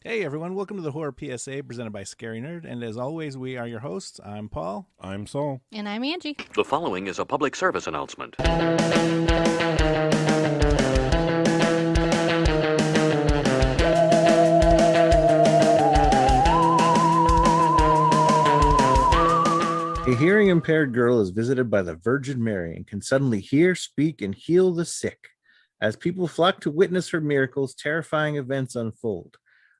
Hey everyone, welcome to the Horror PSA presented by Scary Nerd. And as always, we are your hosts. I'm Paul. I'm Saul. And I'm Angie. The following is a public service announcement. A hearing impaired girl is visited by the Virgin Mary and can suddenly hear, speak, and heal the sick. As people flock to witness her miracles, terrifying events unfold.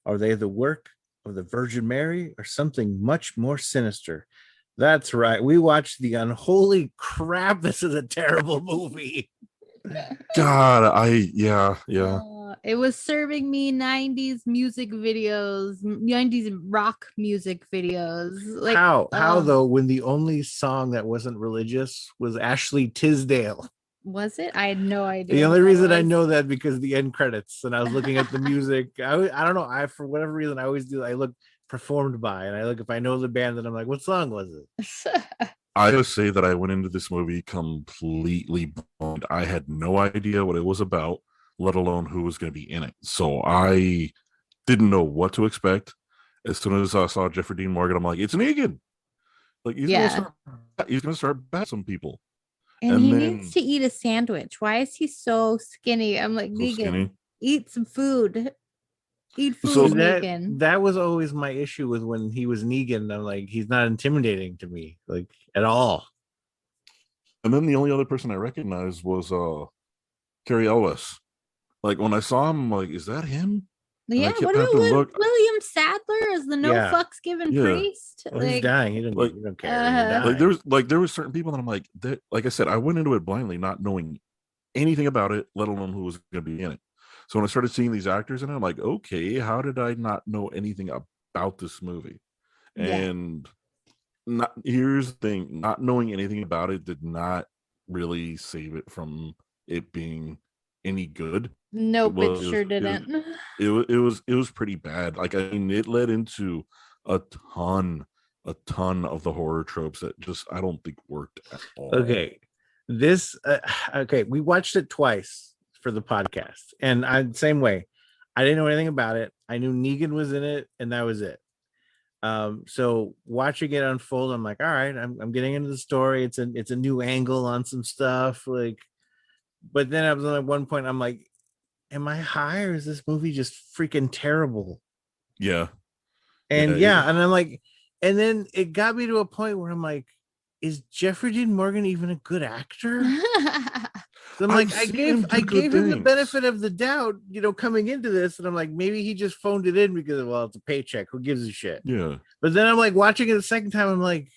Are they the work of the Virgin Mary or something much more sinister? That's right. We watched the Unholy. Crap, this is a terrible movie. God, yeah. It was serving me 90s music videos, 90s rock music videos. Like how though, when the only song that wasn't religious was Ashley Tisdale? Was it? I had no idea. The only reason I know that because the end credits, and I was looking at the music. I don't know. For whatever reason, I always do. I look performed by, and I look if I know the band, and I'm like, what song was it? I just say that I went into this movie completely blind. I had no idea what it was about, let alone who was going to be in it. So I didn't know what to expect. As soon as I saw Jeffrey Dean Morgan, I'm like, it's Negan. Like he's gonna start batting some people. And he needs to eat a sandwich. Why is he so skinny? I'm like, Negan, eat some food. Eat food, so Negan. That was always my issue with when he was Negan. I'm like, he's not intimidating to me, like at all. And then the only other person I recognized was Carrie Ellis. Like when I saw him, I'm like, is that him? Yeah, what about William Sadler as the fucks given priest? Well, he's dying. He don't care. There was certain people that I'm like, like I said, I went into it blindly, not knowing anything about it, let alone who was going to be in it. So when I started seeing these actors in it, I'm like, okay, how did I not know anything about this movie? And here's the thing, not knowing anything about it did not really save it from it being any good. Nope, it sure didn't. It was pretty bad. Like, I mean, it led into a ton of the horror tropes that just I don't think worked at all. Okay, we watched it twice for the podcast, and same way. I didn't know anything about it. I knew Negan was in it, and that was it. So watching it unfold, I'm like, all right, I'm getting into the story. It's a new angle on some stuff, like. But then I was at one point, I'm like, am I high or is this movie just freaking terrible? Yeah. And and I'm like, and then it got me to a point where I'm like, is Jeffrey Dean Morgan even a good actor? So I'm like, I gave him the benefit of the doubt, coming into this, and I'm like, maybe he just phoned it in because, well, it's a paycheck. Who gives a shit? Yeah. But then I'm like watching it the second time, I'm like,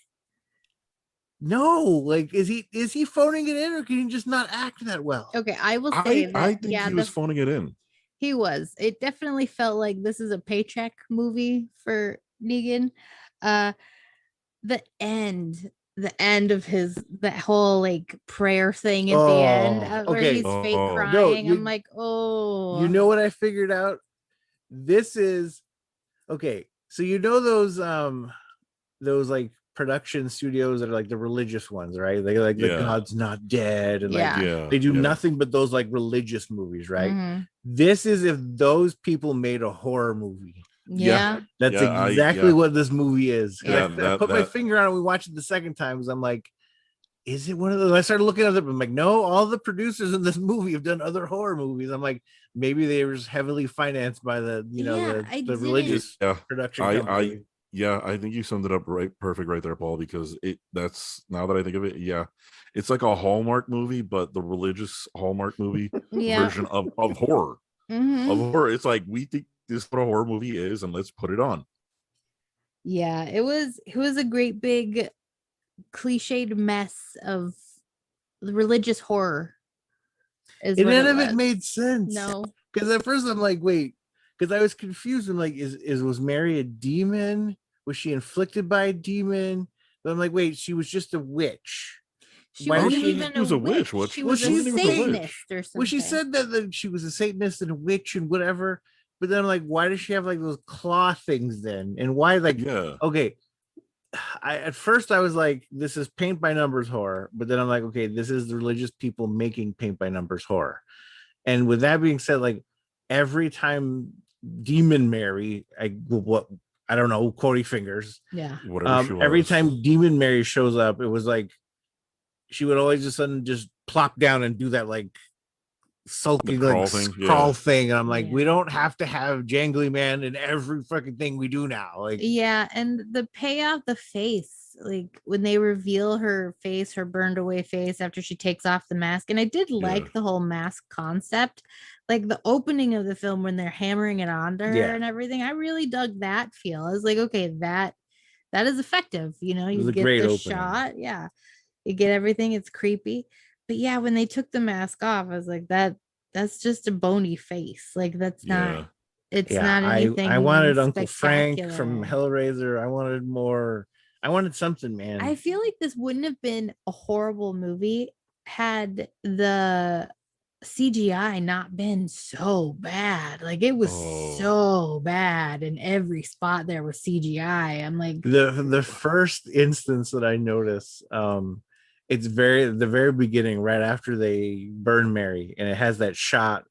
no, like, is he phoning it in, or can he just not act that well? Okay, I will say I think he was phoning it in. He was. It definitely felt like this is a paycheck movie for Negan. The end of that whole like prayer thing at the end, where he's fake crying. No, I'm like, oh. You know what I figured out? This is okay. So those like production studios that are like the religious ones, right? They like the God's Not Dead, and they do nothing but those like religious movies, right? Mm-hmm. This is if those people made a horror movie. Yeah. That's exactly what this movie is. I put my finger on it. We watched it the second time because I'm like, is it one of those? I started looking at it. I'm like, no, all the producers in this movie have done other horror movies. I'm like, maybe they were heavily financed by the the religious production company. I think you summed it up perfect right there, Paul, because that's now that I think of it, it's like a Hallmark movie, but the religious Hallmark movie version of horror. Mm-hmm. Of horror. It's like, we think this is what a horror movie is, and let's put it on. Yeah, it was a great big cliched mess of religious horror. None of it made sense. No. Because at first I'm like, wait, because I was confused. I'm like, was Mary a demon? Was she inflicted by a demon? But I'm like, wait, she was just a witch. She wasn't even a witch. She was a Satanist or something. Well, she said that she was a Satanist and a witch and whatever. But then I'm like, why does she have like those claw things then? And why, like, okay. At first I was like, this is paint by numbers horror. But then I'm like, okay, this is the religious people making paint by numbers horror. And with that being said, like, every time Demon Mary, I don't know, Corey Fingers. Yeah. Whatever she was. Every time Demon Mary shows up, it was like she would always just sudden just plop down and do that like sulking crawl like thing, crawl yeah. thing. And I'm like, Yeah. we don't have to have Jangly Man in every fucking thing we do now. Like, Yeah, and the payoff, the face, like when they reveal her face, her burned away face after she takes off the mask. And I did like Yeah. the whole mask concept, like the opening of the film when they're hammering it onto her Yeah. and everything. I really dug that feel. I was like, okay, that is effective. You know, It was you a get great the opening. shot. Yeah, you get everything. It's creepy. But yeah, when they took the mask off, I was like, that's just a bony face. Like that's Yeah. not. It's yeah, not anything. I wanted Uncle Frank from spectacular. Hellraiser. I wanted more. I wanted something, man. I feel like this wouldn't have been a horrible movie had the CGI not been so bad. Like it was so bad in every spot there was CGI. I'm like the first instance that I noticed, it's the very beginning, right after they burn Mary, and it has that shot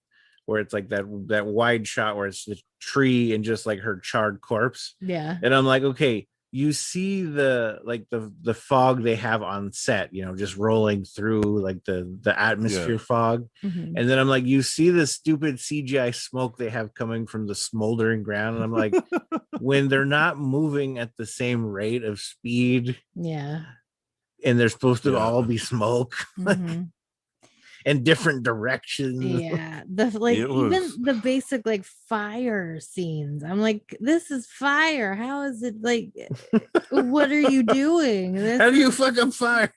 where it's like that wide shot where it's the tree and just like her charred corpse. yeah. And I'm like, okay, you see the fog they have on set, you know, just rolling through like the atmosphere fog. Mhm. And then I'm like, you see the stupid CGI smoke they have coming from the smoldering ground. And I'm like, when they're not moving at the same rate of speed Yeah. and they're supposed to Yeah. all be smoke Mhm. in different directions. Yeah, the like It even was- the basic like fire scenes. I'm like, this is fire. How is it like? What are you doing? This How do you is- fuck up fire?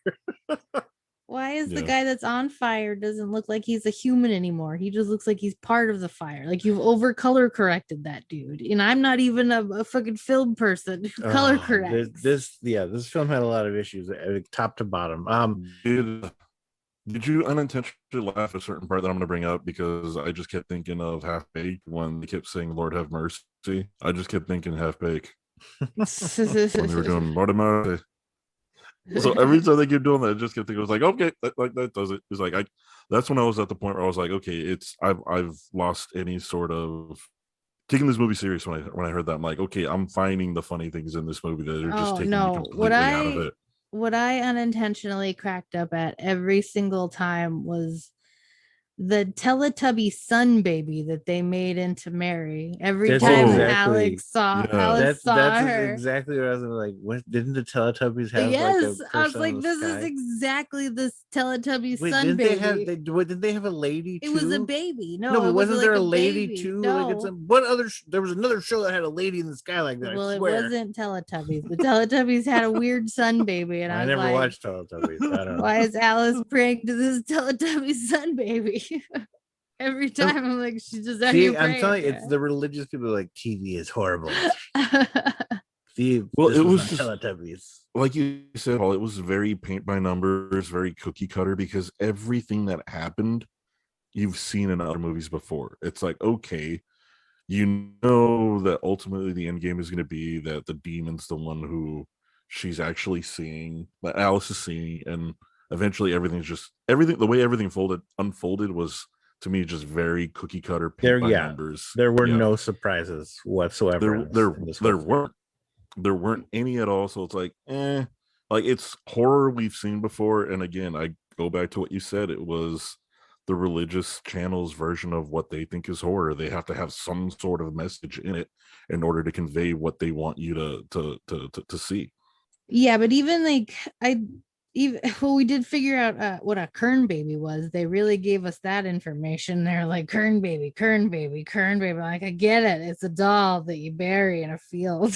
Why is the Yeah. guy that's on fire doesn't look like he's a human anymore? He just looks like he's part of the fire. Like you've over color corrected that dude. And I'm not even a fucking film person who color Oh, corrects. this film had a lot of issues, top to bottom. Did you unintentionally laugh at a certain part that I'm going to bring up because I just kept thinking of Half Baked when they kept saying "Lord have mercy"? I just kept thinking Half Baked when they were doing "Lord have mercy." So every time they keep doing that, I just kept thinking, I was like, okay, that does it. It's like that's when I was at the point where I was like, okay, I've lost any sort of taking this movie serious when I heard that. I'm like, okay, I'm finding the funny things in this movie that are just taking me completely out of it. What I unintentionally cracked up at every single time was the Teletubby sun baby that they made into Mary. Every That's time exactly- Alex saw That's her. exactly what I was like. What didn't the Teletubbies have? Yes, like a I was person like, in the this sky? is exactly this Teletubby Wait, sun didn't baby. didn't they have a lady too? It was a baby. No, but it wasn't there like a lady baby. too? No. Like what other? There was another show that had a lady in the sky like that. Well, I it swear. wasn't Teletubbies. The Teletubbies had a weird sun baby, and I I was never like, watched Teletubbies. I don't know. why is Alice praying to this Teletubby sun baby? Every time I'm like, she's just out here See, I'm praying telling you, to it's her. the religious people who are like TV is horrible. See, Well, this it was was on just- Teletubbies. Like you said, Paul, it was very paint by numbers, very cookie cutter because everything that happened, you've seen in other movies before. It's like, okay, you know that ultimately the end game is going to be that the demon's the one who she's actually seeing, that Alice is seeing, and eventually the way everything unfolded was to me just very cookie cutter paint by numbers. There were Yeah. no surprises whatsoever. There weren't any at all. So it's like, like it's horror we've seen before. And again, I go back to what you said. It was the religious channel's version of what they think is horror. They have to have some sort of message in it in order to convey what they want you to see. Yeah, but even like we did figure out what a kern baby was. They really gave us that information. They're like kern baby, kern baby, kern baby. Like I get it. It's a doll that you bury in a field.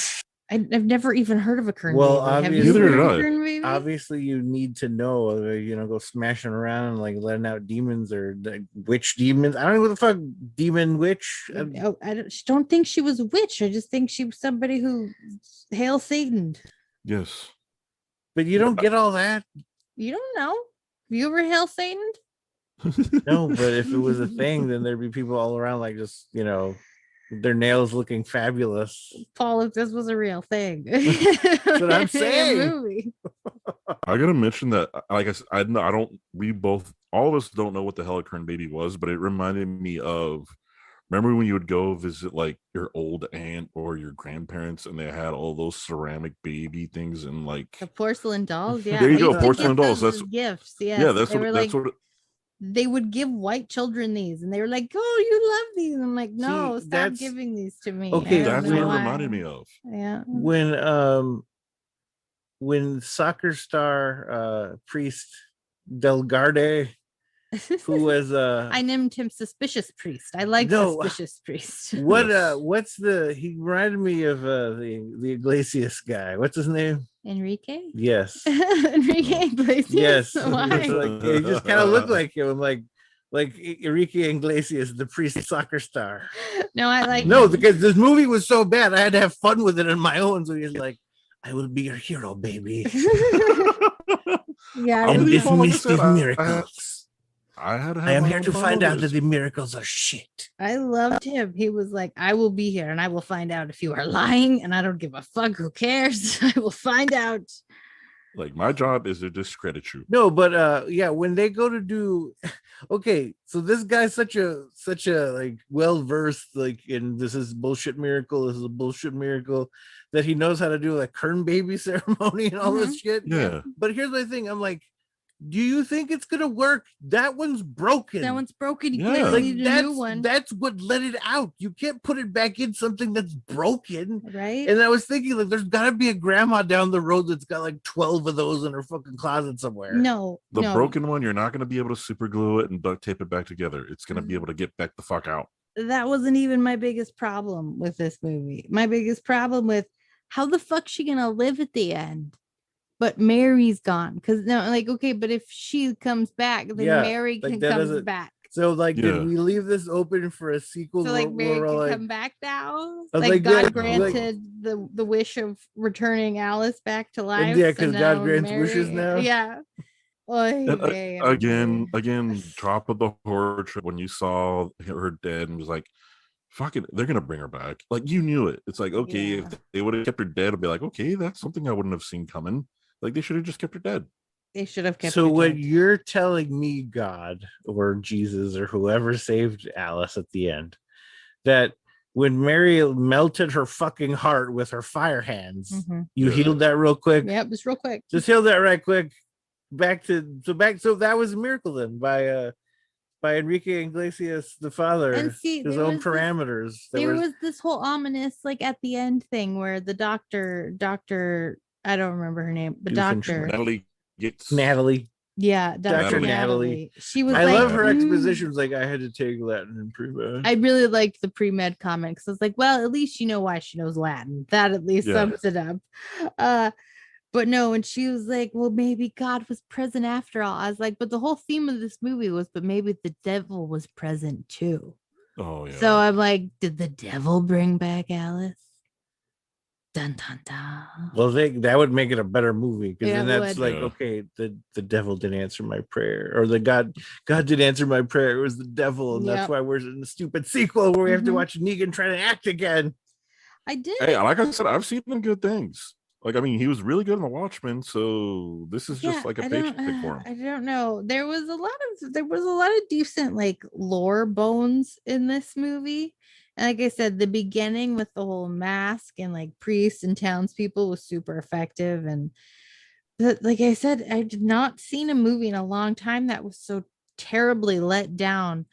I've never even heard of a kern baby. Have you Neither heard did of I. a kern baby? Obviously, you need to know, go smashing around and like letting out demons or witch demons. I don't know what the fuck demon witch. I don't think she was a witch. I just think she was somebody who hail Satan. Yes. But you don't get all that. You don't know. Have you ever hail Satan? No, but if it was a thing, then there'd be people all around, like just their nails looking fabulous. Paul, if this was a real thing. That's what I'm saying. Movie. I gotta mention that, like I don't. We both, all of us, don't know what the hell a kern baby was, but it reminded me of Remember when you would go visit like your old aunt or your grandparents, and they had all those ceramic baby things and like The porcelain dolls. Yeah. there you I go, used to porcelain get dolls. those That's as gifts. yeah, Yes. They were that's like, what. they would give white children these and they were like, oh, you love these. I'm like, no, See, stop that's giving these to me. I okay. don't That's what know it When reminded why. me of. Yeah. when soccer star priest Delgarde, who was I named him Suspicious Priest. I like No. Suspicious Priest. Yes. what's he reminded me of the Iglesias guy. What's his name? Enrique? Yes. Enrique Iglesias? Yes. Why? Like he just kind of looked like him. Like Enrique Iglesias, the priest soccer star. No, I like No, him. because this movie was so bad, I had to have fun with it on my own. So he's like, I will be your hero, baby. Yeah, I'm And with this you, Paul. Like I mystic said, miracles. I had to I have am my here own to fun find with out that this. the miracles are shit. I loved him. He was like, I will be here and I will find out if you are lying, and I don't give a fuck. Who cares? I will find out. Like my job is to discredit you. No, but yeah, when they go to do okay, so this guy's such a like well-versed like in this is bullshit miracle, this is a bullshit miracle, that he knows how to do like kern baby ceremony and all this shit. Yeah. But here's my thing, I'm like, do you think it's gonna work? That one's broken. That one's broken. You Yeah. clearly like need a new one. that's what let it out. You can't put it back in something that's broken. Right? And I was thinking, like, there's gotta be a grandma down the road that's got like 12 of those in her fucking closet somewhere. No. The no. broken one, you're not going to be able to super glue it and duct tape it back together. It's going to be able to get back the fuck out. That wasn't even my biggest problem with this movie. My biggest problem with how the fuck she gonna live at the end? But Mary's gone. Because no, like, okay, but if she comes back, then Yeah, Mary like, can that come doesn't- back. So like, Yeah. did we leave this open for a sequel? So like Mary we're can all come back now. I was Like like, God yeah, granted the wish of returning Alice back to life. yeah, 'cause so God now grants wishes now? Yeah. Oy And, vey, again, drop of the horror trip when you saw her dead and was like, fuck it, they're gonna bring her back. Like you knew it. It's like, okay, Yeah. if they would have kept her dead, I'd be like, okay, that's something I wouldn't have seen coming. Like they should have just kept her dead. They should have kept So her what dead. you're telling me, God or Jesus or whoever saved Alice at the end, that when Mary melted her fucking heart with her fire hands, Mhm. you Yeah. healed that real quick. Yep, just real quick. Just heal that right quick. So that was a miracle then by Enrique Iglesias the father, And see, his there own was this- parameters. There was this whole ominous, like at the end thing where the doctor, I don't remember her name, the doctor, Natalie gets Natalie. yeah, Dr. Natalie. Natalie. She was I like, love her "Mm." expositions. Like, I had to take Latin and pre-med. I really liked the pre-med comment because I was like, well, at least you know why she knows Latin. That at least Yeah. sums it up. But no, and she was like, well, maybe God was present after all. I was like, but the whole theme of this movie was, but maybe the devil was present too. Oh yeah. So I'm like, did the devil bring back Alice? Dun dun dun. Well, that would make it a better movie because Yeah, then it that's would. like, Yeah. okay, the devil didn't answer my prayer, or the God didn't answer my prayer. It was the devil, and that's Yep. why we're in the stupid sequel where we have to Mhm. watch Negan try to act again. I did. Hey, like I said, I've seen him good things. Like, I mean, he was really good in The Watchmen, so this is just like a paycheck for him. I don't know. There was a lot of decent like lore bones in this movie. And like I said, the beginning with the whole mask and like priests and townspeople was super effective. And like I said, I did not seen a movie in a long time that was so terribly let down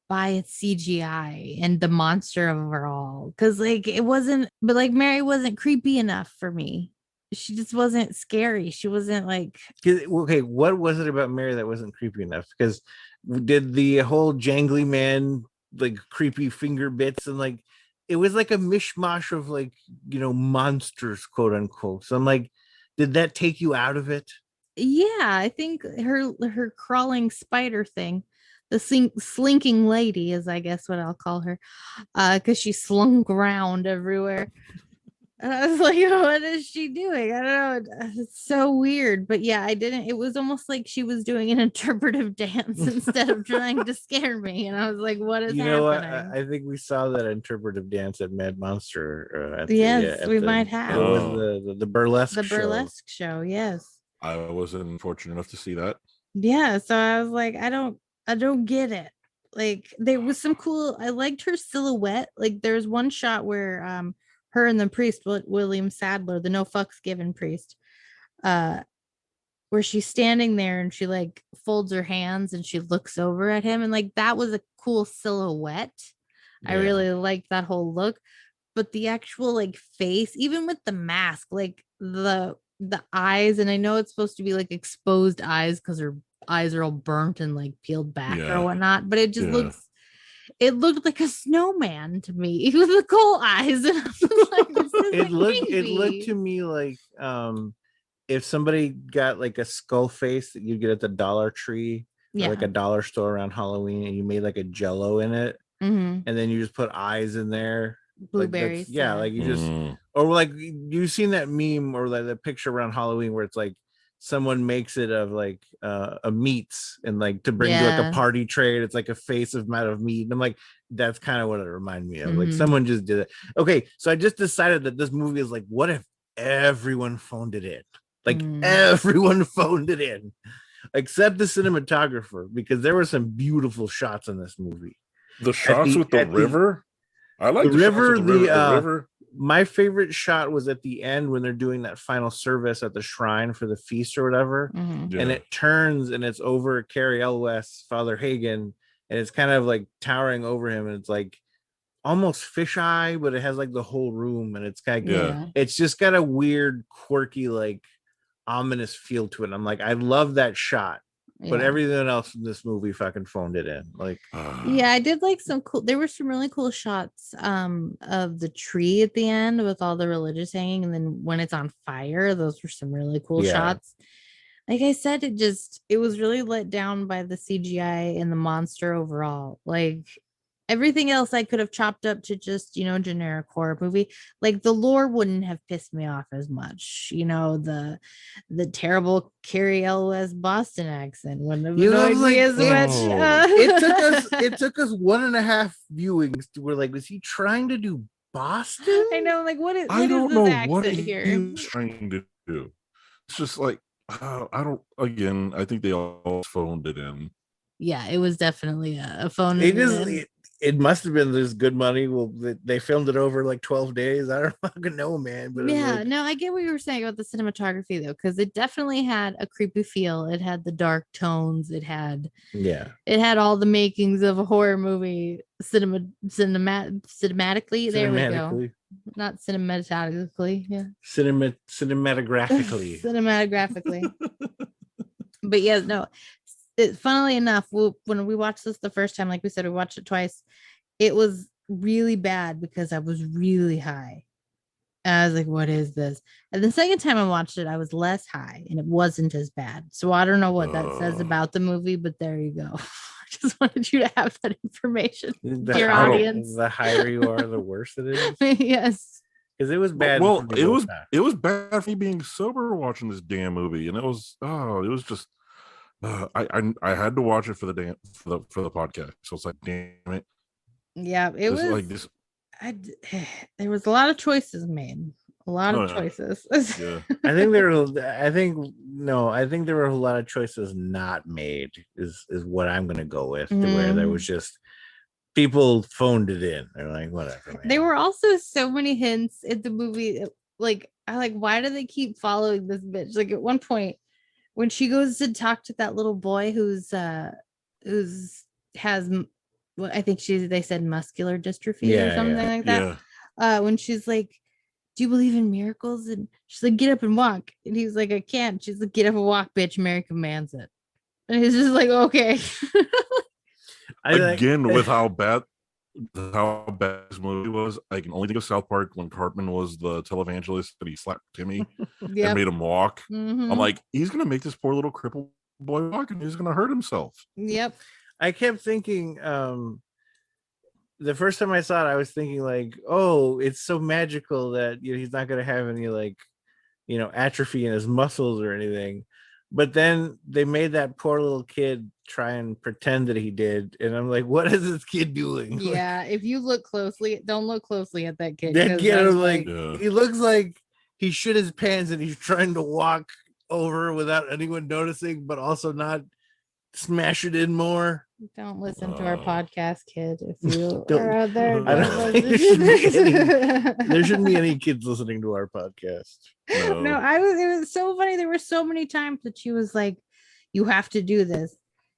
by its CGI and the monster overall. Cause like it wasn't, but like Mary wasn't creepy enough for me. She just wasn't scary. She wasn't like, Okay, what was it about Mary that wasn't creepy enough? Because did the whole jangly man like creepy finger bits, and like it was like a mishmash of like, monsters, quote unquote. So I'm like, did that take you out of it? yeah, I think her crawling spider thing, the slinking lady is I guess what I'll call her, because she slunk around everywhere. And I was like, what is she doing? I don't know. It's so weird. But yeah, it was almost like she was doing an interpretive dance instead of trying to scare me. And I was like, what is happening? I think we saw that interpretive dance at Mad Monster. We might have. It was the burlesque show. Yes. I wasn't fortunate enough to see that. Yeah. So I was like, I don't get it. like there was some cool. I liked her silhouette. Like there's one shot where her and the priest William Sadler, the no fucks given priest, uh where she's standing there and she like folds her hands and she looks over at him, and like that was a cool silhouette. I Yeah. really liked that whole look, but the actual like face, even with the mask, like the eyes, and I know it's supposed to be like exposed eyes because her eyes are all burnt and like peeled back or Yeah. whatnot, but it just Yeah. it looked like a snowman to me with the coal eyes, and I was like, this is It looked creepy. to me like if somebody got like a skull face that you get at the Dollar Tree or like Yeah. a dollar store around Halloween, and you made like a jello in it, Mhm. and then you just put eyes in there. Like Blueberries. like you just Mm. or like you've seen that meme or like the picture around Halloween where it's like someone makes it of like a meats and like to bring to like a Yeah. party tray, and it's like a face of out of meat, and I'm like, that's kind of what it reminded me of. Like Mhm. someone just did it. Okay, so I just decided that this movie is like, what if everyone phoned it in? Like everyone phoned it in except the cinematographer, because there were some beautiful shots in this movie. The shots with the river. I like the river. shots with the river. My favorite shot was at the end when they're doing that final service at the shrine for the feast or whatever, Mhm. Yeah. and it turns and it's over Carrie Elwes, Father Hagen, and it's kind of like towering over him, and it's like almost fisheye, but it has like the whole room, and it's kind of Yeah. it's just got a weird, quirky, like ominous feel to it. I'm like, I love that shot, but Yeah. everything else in this movie fucking phoned it in. Like, Yeah, I did like some cool, there were some really cool shots of the tree at the end with all the religious hanging, and then when it's on fire, those were some really cool Yeah. shots. Like I said, it was really let down by the CGI and the monster overall. Like everything else I could have chopped up to just, generic horror movie. Like the lore wouldn't have pissed me off as much. The terrible Carrie Elwes Boston accent wouldn't have annoyed me as much. It took us 1.5 viewings to, we're like, was he trying to do Boston? I know, like what is I don't this know accent what here? he was trying to do. It's just like I don't. Again, I think they all phoned it in. Yeah, it was definitely a phone. It must have been this good money. Well, they filmed it over like 12 days. I don't fucking know, man. But yeah, no, I get what you were saying about the cinematography though, because it definitely had a creepy feel. It had the dark tones. It had all the makings of a horror movie cinematically. There we go. Not cinematographically. Yeah. Cinematographically. Cinematographically. But yeah, no. Funnily enough, when we watched this the first time, like we said, we watched it twice. It was really bad because I was really high. And I was like, what is this? And the second time I watched it, I was less high and it wasn't as bad. So I don't know what that says about the movie, but there you go. I just wanted you to have that information. Dear audience. The higher you are, the worse it is. Yes. Because it was bad. Well, it was bad for me being sober watching this damn movie. And it was just I had to watch it for the podcast. So it's like, damn it. Yeah, it was like this. There was a lot of choices made. A lot of choices. Yeah. I think there were a lot of choices not made is what I'm gonna go with, to where there was just people phoned it in. They're like, whatever, man. There were also so many hints in the movie. Like, why do they keep following this bitch? Like at one point when she goes to talk to that little boy who's has, well, I think they said muscular dystrophy or something like that. Yeah. When she's like, do you believe in miracles? And she's like, get up and walk. And he's like, I can't. She's like, get up and walk, bitch. Mary commands it. And he's just like, okay. With how bad this movie was, I can only think of South Park when Cartman was the televangelist that he slapped Timmy and made him walk. Mm-hmm. I'm like, he's gonna make this poor little crippled boy walk and he's gonna hurt himself. Yep. I kept thinking, the first time I saw it, I was thinking like, oh, it's so magical that he's not gonna have any like, atrophy in his muscles or anything. But then they made that poor little kid try and pretend that he did. And I'm like, what is this kid doing? Yeah, if you look closely, don't look closely at that kid. That kid was like, he looks like he shit his pants and he's trying to walk over without anyone noticing, but also not smash it in more. Don't listen to our podcast, kid. If you Don't- are out there, I don't don't think there should listen. there shouldn't be any kids listening to our podcast. No. No, it was so funny. There were so many times that she was like, you have to do this.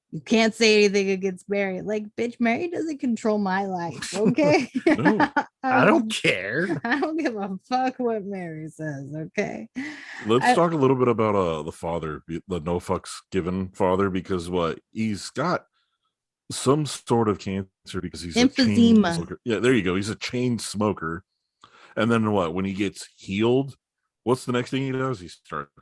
You can't say anything against Mary. Like, bitch, Mary doesn't control my life. Okay. No. I don't care. I don't give a fuck what Mary says. Okay. Let's talk a little bit about the father, the no fucks given father, because he's got some sort of cancer because he's a chain Emphysema. smoker. Yeah, there you go. He's a chain smoker. And then when he gets healed, what's the next thing he does? He starts.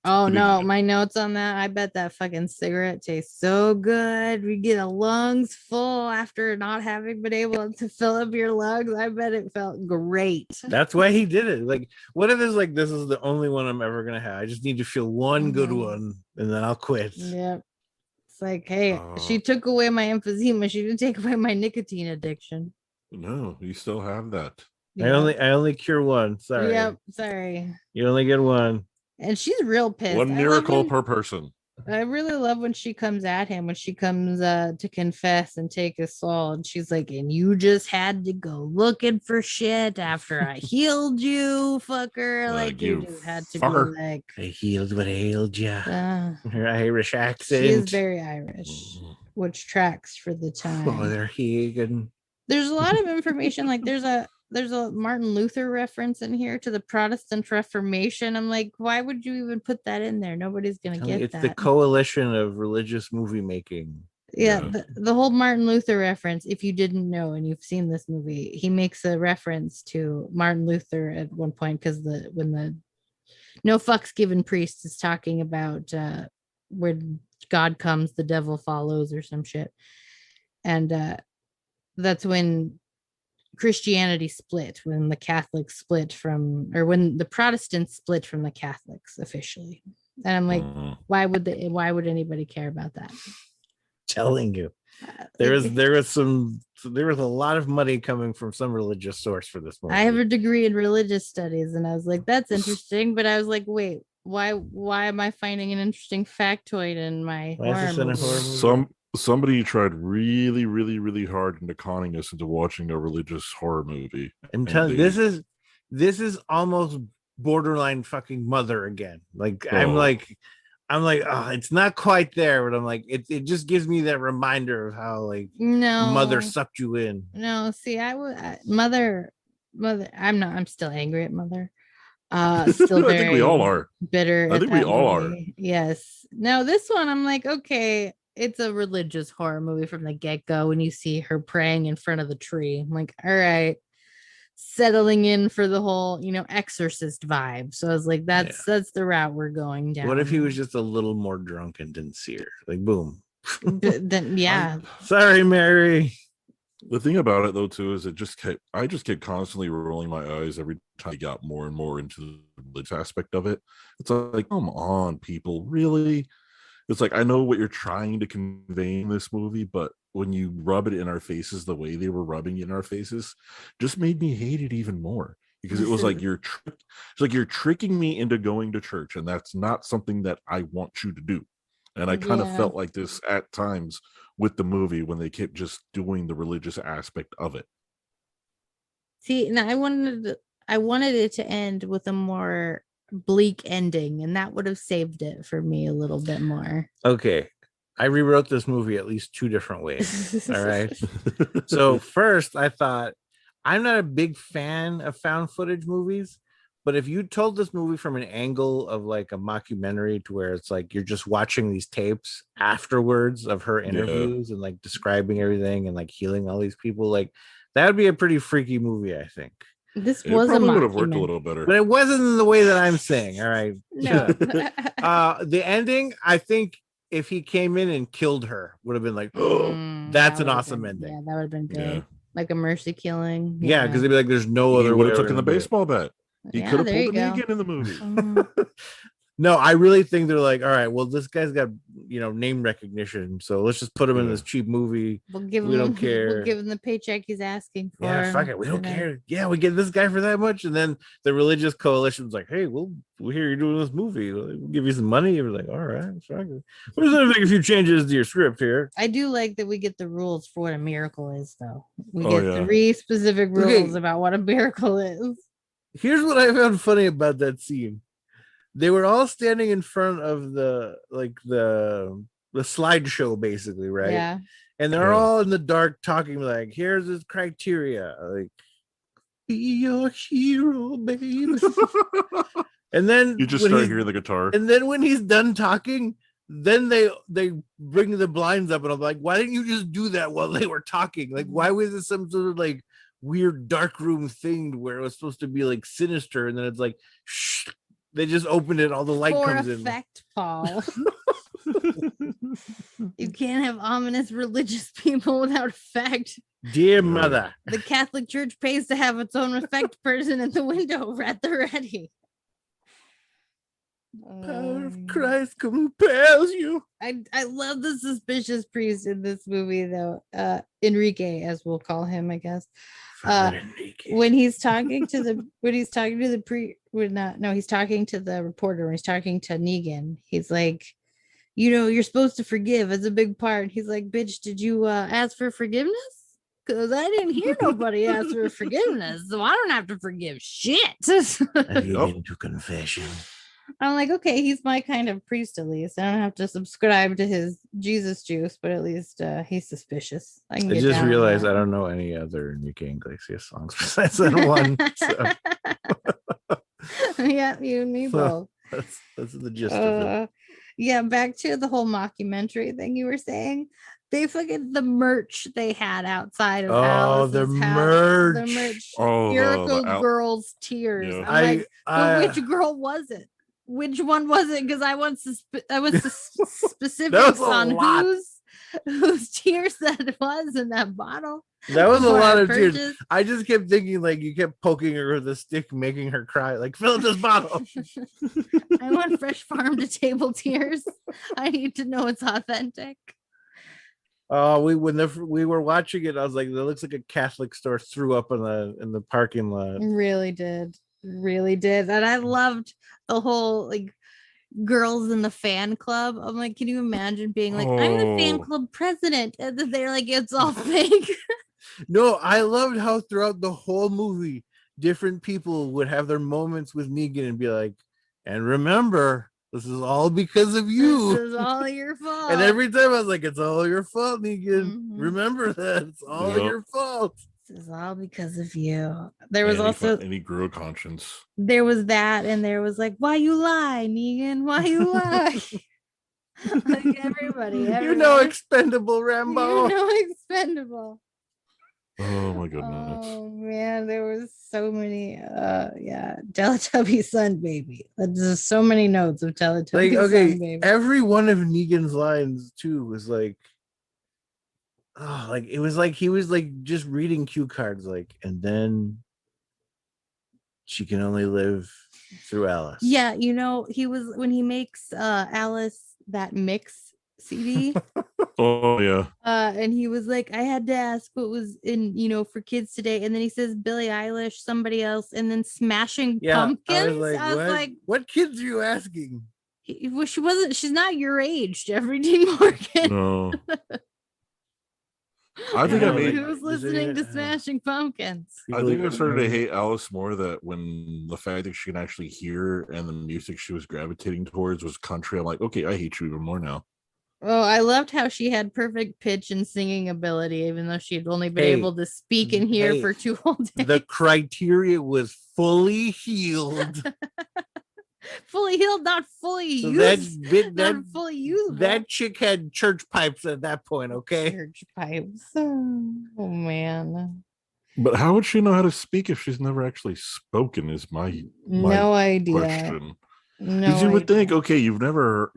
Oh Big no, deal. my notes on that. I bet that fucking cigarette tastes so good. We get a lungs full after not having been able to fill up your lungs. I bet it felt great. That's why he did it. Like, what if it's like this is the only one I'm ever gonna have? I just need to feel one good one and then I'll quit. Yep. It's like, hey, she took away my emphysema. She didn't take away my nicotine addiction. No, you still have that. I only cure one. Sorry. Yep. Sorry. You only get one. And she's real pissed. One I miracle love when- per person. I really love when she comes at him, when she comes to confess and take his soul. And she's like, and you just had to go looking for shit after I healed you, fucker. Like, you you just had to fucker. be like, I healed what ailed you. Her Irish she accent. is very Irish, which tracks for the time. Father Hagen. There's a lot of information. Like there's a Martin Luther reference in here to the Protestant Reformation. I'm like, why would you even put that in there? Nobody's gonna get It's that. the coalition of religious movie making. Yeah, Yeah. the whole Martin Luther reference, if you didn't know and you've seen this movie, he makes a reference to Martin Luther at one point, because when the no fucks given priest is talking about where God comes, the devil follows, or some shit. And that's when Christianity split, when the Catholics split from, or when the Protestants split from the Catholics officially. And I'm like, why would anybody care about that? Telling you. There was a lot of money coming from some religious source for this movie. I have a degree in religious studies, and I was like, that's interesting. But I was like, wait, why am I finding an interesting factoid in my Why is this in a horror movie? Somebody tried really, really, really hard into conning us into watching a religious horror movie. I'm telling you, this is almost borderline fucking Mother again. Like I'm like, oh, it's not quite there, but I'm like, it just gives me that reminder of how like Mother sucked you in. No, see, Mother, I'm still angry at Mother. Still very I think we all are. Bitter. I think we all are. Yes. No, this one I'm like, okay, it's a religious horror movie from the get-go. When you see her praying in front of the tree, I'm like, all right, settling in for the whole, exorcist vibe. So I was like, that's the route we're going down. What if he was just a little more drunk and didn't see her? Like, boom. Then yeah. Sorry, Mary. The thing about it though too is I just kept constantly rolling my eyes every time I got more and more into the religious aspect of it. It's like, come on, people, really? It's like, I know what you're trying to convey in this movie, but when you rub it in our faces the way they were rubbing it in our faces, just made me hate it even more, because it was like you're tricking me into going to church, and that's not something that I want you to do. And I kind of felt like this at times with the movie when they kept just doing the religious aspect of it. See, now I wanted it to end with a more bleak ending, and that would have saved it for me a little bit more. Okay, I rewrote this movie at least 2 different ways. All right. So first, I thought, I'm not a big fan of found footage movies, but if you told this movie from an angle of like a mockumentary, to where it's like you're just watching these tapes afterwards of her interviews and like describing everything and like healing all these people, like that would be a pretty freaky movie, I think. This It was probably would have worked a little better, but it wasn't in the way that I'm saying. All right. No. The ending, I think if he came in and killed her, would have been like, oh, that's an awesome ending. Yeah, that would have been good. Yeah. Like a mercy killing. Yeah, because they'd be like, there's no He other would way. have taken the baseball bat. He could have there pulled you a go. Negan in the movie. No, I really think they're like, all right, well, this guy's got name recognition, so let's just put him in Yeah. this cheap movie. We'll give We him. don't care. We'll give him the paycheck he's asking for. Yeah, fuck it. We don't care. Yeah, we get this guy for that much. And then the religious coalition's like, hey, we hear you're doing this movie. We'll give you some money. You're like, all right, fuck it. We're just gonna make a few changes to your script here. I do like that we get the rules for what a miracle is, though. We Oh, get yeah. 3 specific rules Okay. about what a miracle is. Here's what I found funny about that scene. They were all standing in front of the slideshow, basically, right? Yeah. And they're Yeah. all in the dark talking like, here's his criteria. Like, be your hero, baby. And then You just when start he's- hearing the guitar. And then when he's done talking, then they bring the blinds up, and I'm like, why didn't you just do that while they were talking? Like, why was it some sort of like weird dark room thing where it was supposed to be like sinister, and then it's like, shh. They just opened it, all the light For comes effect, Paul. You can't have ominous religious people without effect. in. Dear mother. The Catholic Church pays to have its own effect person at the window at the ready. Power of Christ compels you. I love the suspicious priest in this movie, though. Enrique, as we'll call him, I guess. When he's talking to the he's talking to the reporter, when he's talking to Negan, he's like, you're supposed to forgive. It's a big part. He's like, bitch, did you ask for forgiveness? Because I didn't hear nobody ask for forgiveness, so I don't have to forgive shit. Have you Yep. been to confession? I'm like, okay, he's my kind of priest, at least. I don't have to subscribe to his Jesus juice, but at least he's suspicious. I can I get just down on realized that. I don't know any other Enrique Iglesias songs besides that one. So Yeah, you and me both. that's the gist of it. Yeah, back to the whole mockumentary thing you were saying. They fucking the merch they had outside of Alice's the house. merch. The merch. Oh, Miracle the Girl's tears. Yeah. I'm like, but which girl was it? Which one was it? Because I want specifics a on lot. whose tears that was in that bottle. That was a before I lot of tears. purchased. I just kept thinking, like, you kept poking her with a stick, making her cry. Like, fill up this bottle. I want fresh farm to table tears. I need to know it's authentic. We were watching it, I was like, that looks like a Catholic store threw up in the parking lot. Really did. And I loved the whole like girls in the fan club. I'm like, can you imagine being like, I'm the fan Oh. club president? And then they're like, it's all fake. No, I loved how throughout the whole movie, different people would have their moments with Negan and be like, and remember, this is all because of you. This is all your fault. And every time I was like, it's all your fault, Negan. Mhm. Remember that. It's all Yep. your fault. This is all because of you. There was also any grew a conscience. there was that, and there was like, why you lie, Negan? Why you lie? Like everybody. Expendable, Rambo. Expendable. Oh my goodness. Oh man, there was so many. Teletubby son baby. There's so many notes of Teletubby Like, okay, son baby. every one of Negan's lines too was like, oh, like it was like he was like just reading cue cards, like, and then she can only live through Alice. Yeah, he was when he makes Alice that mix CD. Oh yeah. And he was like, I had to ask what was in, for kids today. And then he says Billie Eilish, somebody else, and then Smashing Pumpkins. I was like, what kids are you asking? well, she's not your age, Jeffrey Dean Morgan. No. I think I made. Who was listening to Smashing Pumpkins? I think I started to hate Alice more that when the fact that she can actually hear and the music she was gravitating towards was country. I'm like, okay, I hate you even more now. Oh, I loved how she had perfect pitch and singing ability, even though she had only been able to speak and hear for 2 whole days. The criteria was fully healed. Fully healed, not fully So used. that fully usable. That chick had church pipes at that point, okay? Church pipes. Oh man. But how would she know how to speak if she's never actually spoken? Is my No idea. question. No, Because you would idea. think, okay, you've never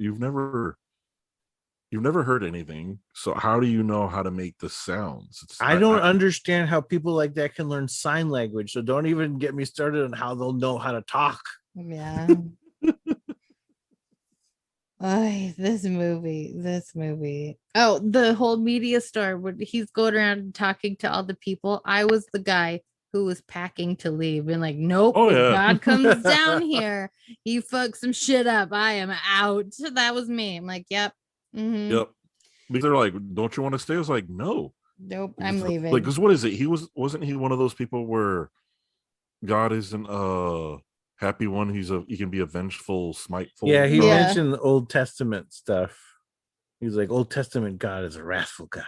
heard anything, so how do you know how to make the sounds? I don't understand how people like that can learn sign language. So don't even get me started on how they'll know how to talk. Yeah. This movie. Oh, the whole media star when he's going around talking to all the people. I was the guy who was packing to leave and like, nope, Oh, if yeah. God comes down here, he fucks some shit up. I am out. That was me. I'm like, yep. Yep. Because they're like, don't you want to stay? I was like, no. Nope, I'm leaving. Like, because what is it? Wasn't he one of those people where God isn't happy one? He can be a vengeful, smiteful. Yeah, he God. mentioned the Old Testament stuff. He's like, Old Testament God is a wrathful God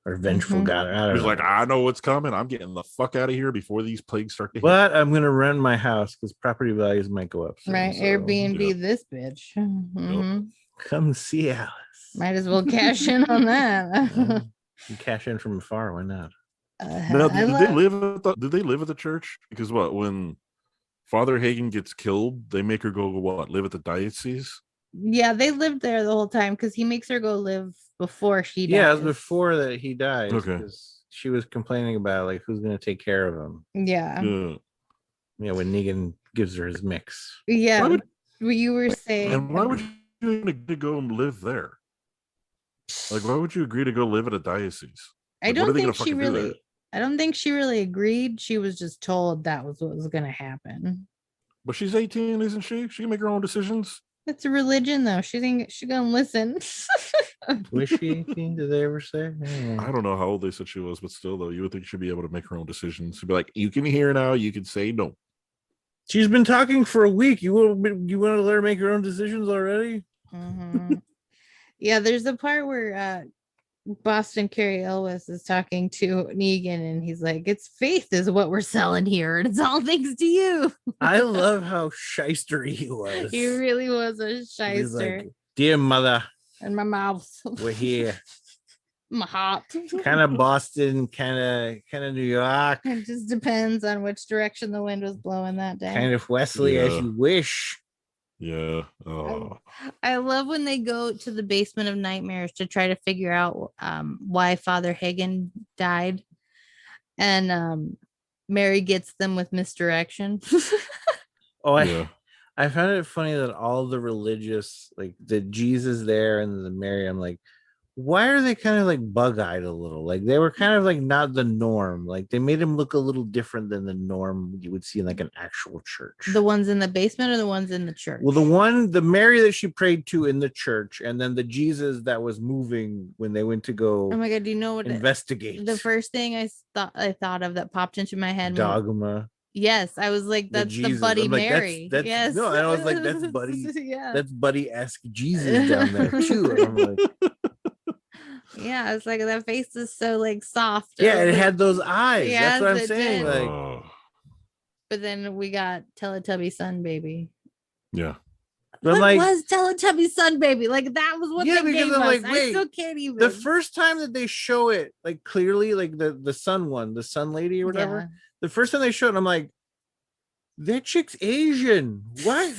or vengeful God. I don't He's know. like, I know what's coming. I'm getting the fuck out of here before these plagues start to hit. But I'm gonna rent my house because property values might go up soon, Right, so Airbnb this bitch. come see Alice. Might as well cash in on that. You cash in from afar. Why not? Now, did they live at the church? Because when Father Hagen gets killed, they make her go live at the diocese? Yeah, they lived there the whole time because he makes her go live before she dies. Yeah, it was before that he dies. Okay. Because she was complaining about like who's gonna take care of him. Yeah. Yeah, when Negan gives her his mix. Yeah. You were saying. And why would you agree to go and live there? Like, why would you agree to go live at a diocese? I Like, what are don't they gonna think she fucking do there? really. I don't think she really agreed. She was just told that was what was going to happen. But she's 18, isn't she? She can make her own decisions. It's a religion, though. She's gonna listen. Was she 18? Did they ever say? I don't know how old they said she was, but still, though, you would think she'd be able to make her own decisions. She'd be like, you can hear now, you can say no. She's been talking for a week. You want to let her make her own decisions already? Yeah, there's a part where Boston Carey Elwes is talking to Negan, and he's like, "It's faith is what we're selling here, and it's all thanks to you." I love how shystery he was. He really was a He's shyster. like, dear mother, In my mouth. we're here. My heart. Kind of Boston, kind of New York, It just depends on which direction the wind was blowing that day. kind of Wesley as Yeah. you wish. Yeah. Oh. I love when they go to the basement of nightmares to try to figure out why Father Hagen died, and Mary gets them with misdirection. Oh, Yeah. I found it funny that all the religious, like the Jesus there and the Mary, I'm like, why are they kind of like bug-eyed a little? Like they were kind of like not the norm. Like they made him look a little different than the norm you would see in like an actual church. The ones in the basement or the ones in the church? Well, the Mary that she prayed to in the church, and then the Jesus that was moving when they went to go Oh my god, do you know what investigate. the first thing I thought of that popped into my head? Dogma. Yes, I was like, that's the Buddy I'm like, Mary. That's, yes. no, and I was like, that's Buddy. Yeah. That's Buddy-esque Jesus down there too. And I'm like, yeah, it's like that face is so like soft. yeah, it like, had those eyes. Yes, That's what I'm it saying. did. Like, but then we got Teletubby Sun Baby. Yeah. but What like, was Teletubby Sun Baby? Like that was what yeah, they because gave I'm us. like, I wait, still can't even. the first time that they show it, like clearly, like the sun one, the sun lady or whatever. Yeah. The first time they showed it, I'm like, that chick's Asian. Why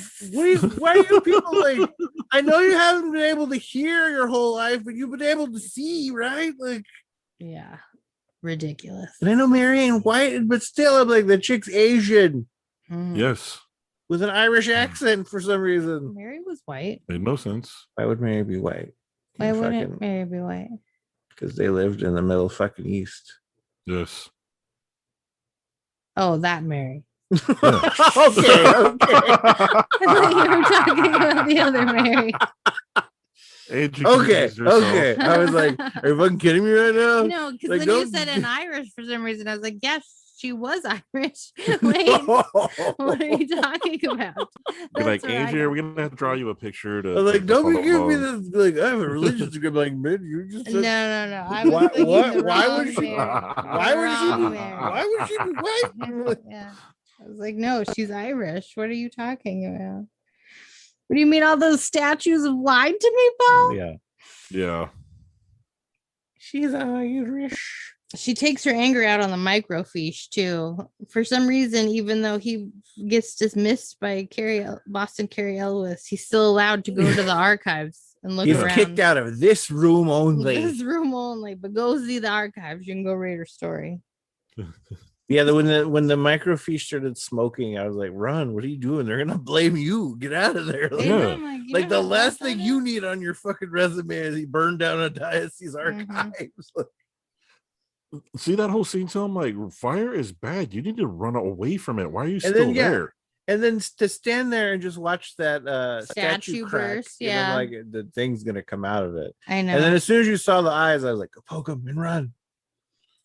are you people like? I know you haven't been able to hear your whole life, but you've been able to see, right? Like, Yeah, ridiculous. and I know Mary ain't white, but still, I'm like, the chick's Asian Mhm. Yes. with an Irish accent for some reason. Mary was white. Made no sense. Why would Mary be white? Why wouldn't Mary be white? Because they lived in the middle fucking east. Yes. Oh, that Mary. Okay. I thought you were talking about the other Mary. Okay. I was like, are you fucking kidding me right now? No, because Like, then don't- you said in Irish for some reason. I was like, yes, she was Irish. Wait, what are you talking about? Be like, That's where I Andrea, got- we're gonna have to draw you a picture to. I'm like, to don't follow be giving me along. this. Like, I have a religious degree. I'm like, man, you just No, said, no. I was Why- thinking what- the why wrong would she- Mary. why The would she wrong be- Mary. why would she be white? Yeah. I was like, no, she's Irish. What are you talking about? What do you mean all those statues have lied to me, Paul? Yeah, Yeah. she's Irish. She takes her anger out on the microfiche too. For some reason, even though he gets dismissed by Boston Carey Elwes, he's still allowed to go to the archives and look He's around. kicked out of this room only. This room only, but go see the archives. You can go read her story. Yeah, when the microfiche started smoking, I was like, "Run! What are you doing? They're gonna blame you. Get out of there!" I Yeah. know, I'm like, you Like know the how last bad thing that you is? need on your fucking resume is he burned down a diocese Mhm. archives. See that whole scene? So I'm like, fire is bad. You need to run away from it. Why are you And still then, yeah. there? And then to stand there and just watch that statue Statue crack, burst, and I'm yeah. like, the thing's gonna come out of it. I know. And then as soon as you saw the eyes, I was like, poke him and run.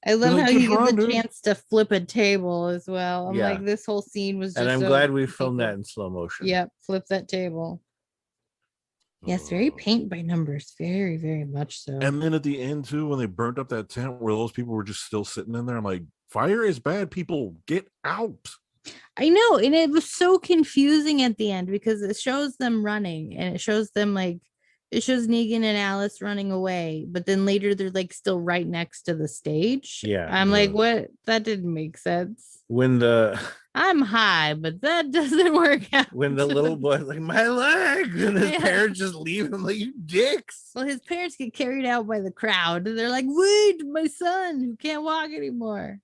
I love like, how you "Just get run, the dude." chance to flip a table as well. I'm Yeah. like, this whole scene was just And I'm so glad we filmed people- that in slow motion. Yep, flip that table. Yes, very Uh, paint by numbers. Very, very much so. And then at the end too, when they burnt up that tent where those people were just still sitting in there, I'm like, fire is bad. People get out. I know, and it was so confusing at the end because it shows them running and it shows them like it shows Negan and Alice running away, but then later they're like still right next to the stage. Yeah, I'm like, yeah. what? That didn't make sense. When the I'm high, but that doesn't work out. little boy's like, my leg, and his Yeah. parents just leave him like, you dicks. Well, his parents get carried out by the crowd, and they're like, "Wait, my son who can't walk anymore."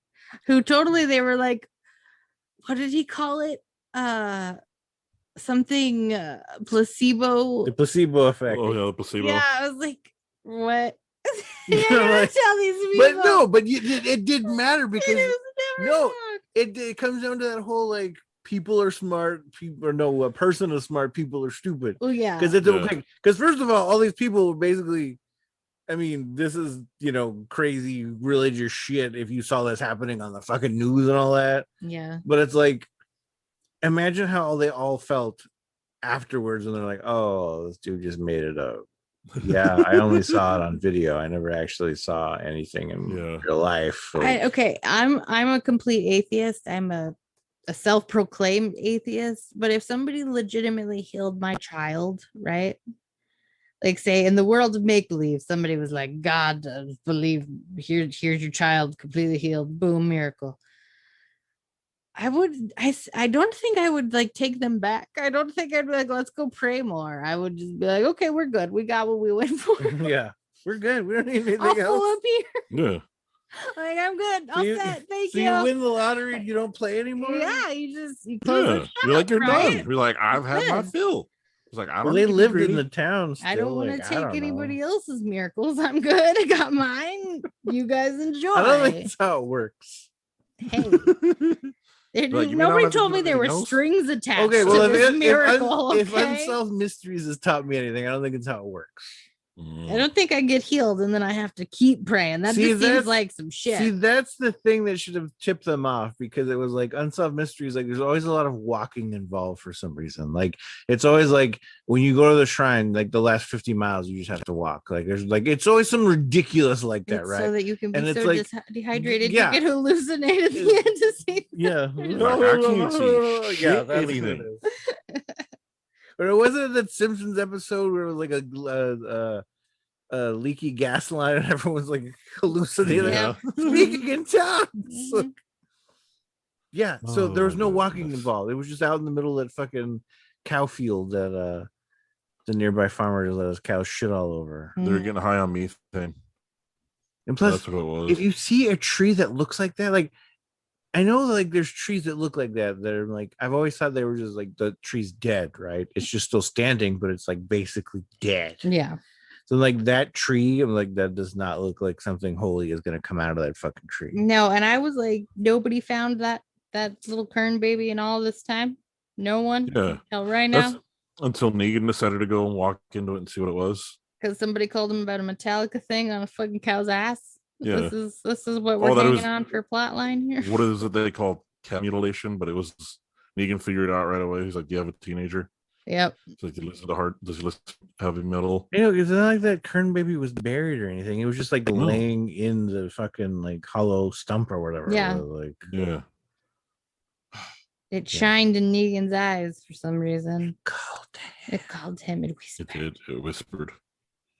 Who totally they were like, what did he call it? Something placebo. The placebo effect. Oh yeah, the placebo. Yeah, I was like, what? You're You're gonna like- tell these people. But no, but it didn't matter because It was never no, wrong. it comes down to that whole like people are smart, people or no, a person is smart, people are stupid. Well, yeah. Because it's Yeah. like, because first of all these people were basically, I mean, this is, you know, crazy religious shit if you saw this happening on the fucking news and all that. Yeah. But it's like, imagine how they all felt afterwards and they're like, oh, this dude just made it up. Yeah, I only saw it on video. I never actually saw anything in Yeah. real life. Like, Okay, I'm a complete atheist. I'm a self-proclaimed atheist. But if somebody legitimately healed my child, right? Like say in the world of make-believe, somebody was like, God believe here's your child completely healed, boom, miracle. I don't think I would like take them back. I don't think I'd be like, let's go pray more. I would just be like, okay, we're good. We got what we went for. yeah, we're good. We don't need anything I'll pull else. up here. Yeah. Like I'm good. So All you- set. Thank So you. you win the lottery and you don't play anymore? Yeah, you close Yeah. the shop, You're like, you're right? done. You're like, I've had my Good. fill. It's like, I Well, don't they need to be lived in greedy. the town. I don't still, want like, to I take don't anybody know. else's miracles. I'm good. I got mine. You guys enjoy. I don't think that's how it works. Hey, Like, you mean I don't nobody have to told do me there were anything else? strings attached Okay, to well, this miracle. if Okay? Unsolved Mysteries has taught me anything, I don't think it's how it works. I don't think I get healed and then I have to keep praying. That See, just seems that's- like some shit. See, that's the thing that should have tipped them off because it was like Unsolved Mysteries. Like, there's always a lot of walking involved for some reason. Like, it's always like when you go to the shrine, like the last 50 miles, you just have to walk. Like, there's like, it's always some ridiculous like that, It's right? so that you can be And it's so like- dehydrated yeah. you can hallucinate at the end to see. Yeah. Like, I can't see Yeah, shit that's anything. what it is. Or it wasn't that Simpsons episode where it was like a leaky gas line and everyone's like hallucinating, Yeah. speaking in tongues. Mhm. Yeah, so there was Oh, no walking goodness. involved. It was just out in the middle of that fucking cow field that the nearby farmer just let his cows shit all over. They're getting high on methane. And plus, That's what it was. if you see a tree that looks like that, like I know like there's trees that look like that are like I've always thought they were just like the tree's dead, right? It's just still standing, but it's like basically dead. Yeah. So like that tree, I'm like, that does not look like something holy is gonna come out of that fucking tree. No, and I was like, nobody found that little kern baby in all this time. No one. Yeah. Till right That's now, until Negan decided to go and walk into it and see what it was. because somebody called him about a Metallica thing on a fucking cow's ass. Yeah. This is what we're Oh, that hanging was- on for plot line here. What is it they call cow mutilation? But it was Negan figured it out right away. He's like, "Do you have a teenager?" Yep. It's like, "Do you listen to does he listen to heavy metal?" You know, it's not like that kern baby was buried or anything. It was just like No. laying in the fucking like hollow stump or whatever. Yeah. Like Yeah. It Yeah. shined in Negan's eyes for some reason. cold. It called him. It It whispered. did. It whispered.